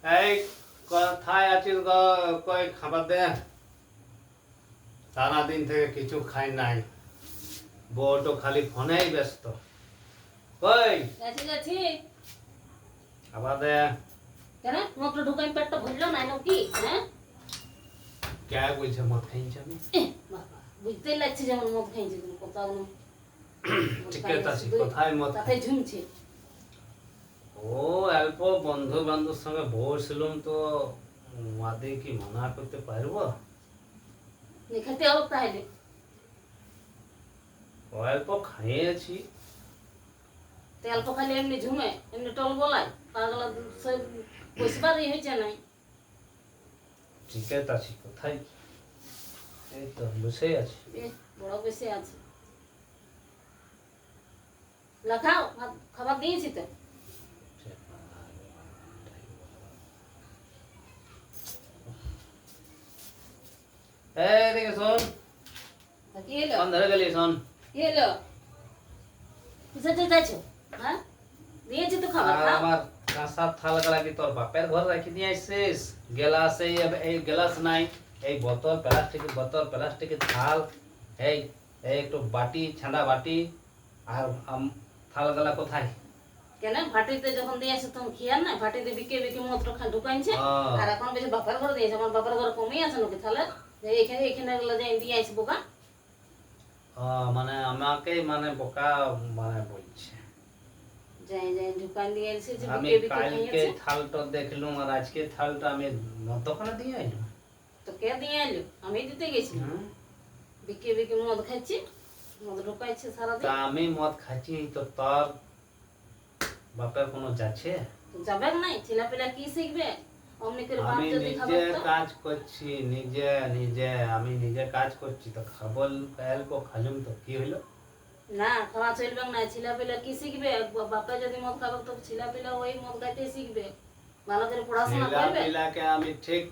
এই কোথায় আছিস গো? কই খাবার দে। সারাদিন থেকে কিছু খাই নাই, বউটো খালি ফোনেই ব্যস্ত। কই যাচ্ছি। খাবার দে। কেন মুখটা ঢুকাই পেটটা ভরলো না নাকি? হ্যাঁ কে বলছে মদ খাইছি আমি? বাবা বুঝতেই লাগছে যেমন মদ খাইছে, তুমি কোথাও ঠিক আছে, কোথায় মদ তাতে খাই? ঝুমছে। ও অল্প বন্ধু বান্ধবের সঙ্গে বসছিলাম তো, মাদে কি মানা করতে পারবো? খেতে হবে তাহলে। অল্প খাইয়েছি। তেল পকালে এমনি ঝুমে, এমনি টল বলাই পাগলা সব বসবারই হয়েছে নাই। ঠিক আছে, কোথায়? এই তো বসে আছি। বড় বসে আছে। লাখাও খাবার দিয়েছি তো। এদিকে শোন, কি এলো? কোন ধরে গেলি? শোন, কি এলো? কিসে যাচ্ছো? হ্যাঁ দিয়েছি তো খাবার, আর খাও। আমার কাঁসার থাল গলা কি তোর বাপের ঘর রাখি দিয়ে আসছিস? গ্লাস এই গ্লাস নাই, এই বোতল প্লাস্টিকের বোতল, প্লাস্টিকের থাল, এই এই একটু বাটি, ছাঁদা বাটি, আর থাল গলা কোথায়? কেন ভাটিতে যখন দিয়ে আসে তখন খেয়ার না, ভাটিতে বিকে বিকে মত্র ঢুকাইছে। আর এখন বেশি বাপের ঘরে দিয়েছে। আমার বাপের ঘরে কমই আছে নাকি তাহলে? যে এখানে এখানে গুলো যে দিয়ে আসবো কা? মানে আমাকে মানে বোকা মানে বলছে। যাই যাই ঢুকান দিয়ে এসে যে আমি বিকে বিকে কালকে খাইয়েছে। থালটা দেখলুম, আর আজকে থালটা আমি দোকানে দিয়ে আইলুম। তো কে দিয়ে এলো? আমি দিতে গেছি। বিকে বিকে মদ খাচ্ছি, মদ ঢুকাইছে তা সারাদিন। আমি মদ খাচ্ছি, তো তোর বাপের কোনো যাচ্ছে? যাবে নাই, ছেলেপেলা কি শিখবে? অমনি করে বাপ আমি যদি নিজে খাবার তো। কাজ করছি, নিজে নিজে আমি নিজে কাজ করছি, তো খাবল অল্প খালুম তো কি হইলো? না খাওয়া চলবে না, ছেলেপেলা কি শিখবে? বাপা যদি মদ খাবে তো ছেলেপেলা ওই মদ খাইতে শিখবে। ভালো করে পড়াশোনা করবে। ছেলেপিলাকে আমি ঠিক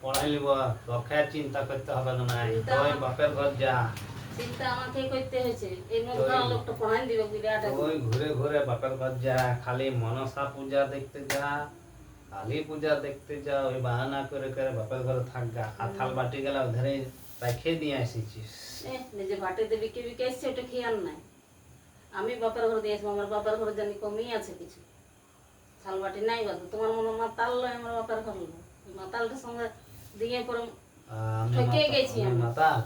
পড়াই নিব, তোকে চিন্তা করতে হবে না। তুই বাপের ঘর যা, চিন্তা আমাকে করতে হয়েছে। এই মদ তুই খাওয়া লোকটা পড়াই দিবে বিরাট। তুই ঘুরে ঘুরে বাপের ঘর যা, খালি মনসা পূজা দেখতে যা, কালী পূজা দেখতে যা, ওই বাহানা করে করে বাপের ঘরে থাক গা। আর থাল বাটি গেলা ধরে রেখে দিয়ে আসিছিস। নিজে ভাটিতে বিকে বিকে এসছে, ওটা খেয়াল নাই। আমি বাপের ঘরে দিয়েছি, আমার বাপের ঘরে জানি কমই আছে কিছু। থাল বাটি নাই বাদ তোমার মনে মাতাল লয়, আমার বাপের ঘর লয়। মাতালটার সঙ্গে দিয়ে পরে ঠকে গেছি আমি। মাতাল?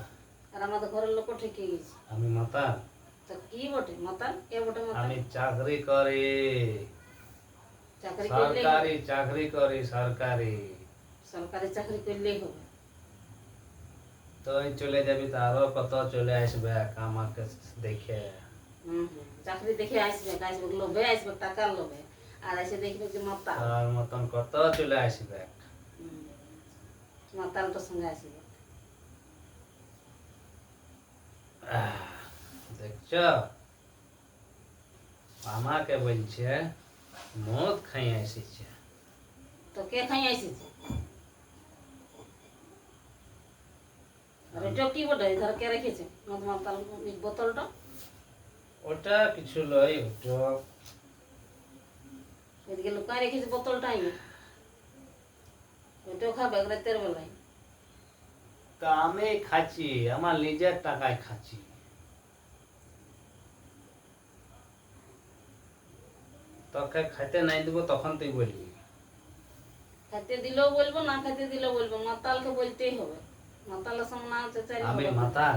আর আমাদের ঘরের লোকও ঠকে গেছি। আমি মাতাল? তো কি বটে মাতাল? কে বটে মাতাল? আমি চাকরি করি, চাকরি করলেই হবে। সরকারি চাকরি করি, সরকারি। সরকারি চাকরি করলেই হবে। তুই চলে যাবি তো আরো কত চলে আসবে আমাকে দেখে। চাকরি দেখে আসবে, আসবে লোভে আসবে, টাকার লোভে। আর এসে দেখবে যে মাতাল। তার মতন কত চলে আসবে। মাতালটার সঙ্গে আসবে। দেখছ, আমাকে বলছে মদ খাই এসেছে। তো কে খাই আসিছে? আর এটা কি বটে? ধর কে রেখেছে মদ মাতাল বোতলটা? ওটা কিছু লয়, ওটা এদিকে লুকায় রেখেছে বোতলটাই না। ওইটাও খাবে রাতের বেলায়। তা আমি খাচ্ছি, আমার নিজের টাকায় খাচ্ছি। তোকে খাইতে নাই দিব তখন তুই বলবি। খাইতে দিলেও বলবো, না খাইতে দিলেও বলবো। মাতালকে বলতেই হবে। মাতালের সঙ্গে না চেঁচাইলে আমি হবে না। মাতাল?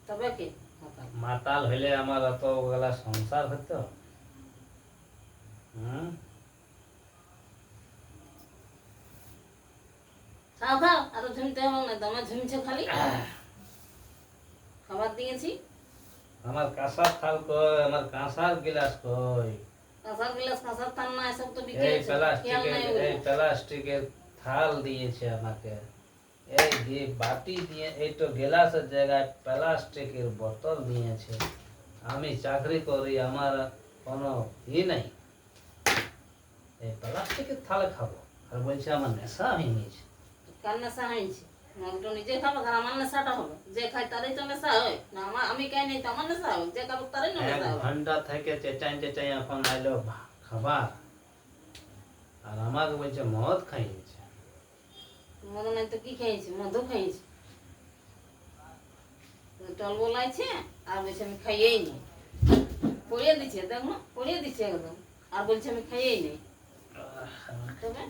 তবে কি মাতাল? মাতাল হইলে আমার অত গলা সংসার হতো? খাও খাও, আরো ঝুমতে হবে না, দমে ঝুমছে খালি। খাবার দিয়েছি। আমার কাঁসার থাল কই, আমার কাঁসার গিলাস কই? কাঁসার গিলাস, কাঁসার থাল না, এসব তো বিকে এই আছে। খেয়াল নাই ওগুলো। প্লাস্টিকের থাল দিয়েছে আমাকে, এই যে বাটি দিয়ে, এই তো গ্লাসের জায়গায় প্লাস্টিকের বোতল দিয়েছে। আমি চাকরি করি, আমার কোনো নাই, এই প্লাস্টিকের থালে খাবো? আর বলছে আমার নেশা হয়ে গেছে। কার নেশা হয়েছে? মগটা নিজে খাবো, আর আমার নেশাটা হবে? যে খাই তারই তো নেশা হয় না। আমি খাই নাই তো আমার নেশা হবে? যে খাবো তারই না 1 নেশা হবে। ঘন্টা থেকে চেঁচাই চেঁচাই এখন আইলো খাবার, আর আমাকে বলছে মদ খাইয়েছে। মদ নাই তো কি খাইয়েছি, মধু খাইয়েছি। টল বলাইছে আর বলছে আমি খাইয়েই নি, পড়িয়ে দিচ্ছে, দেখো পড়িয়ে দিচ্ছে একদম, আর বলছে আমি খাইয়েই নি। তবে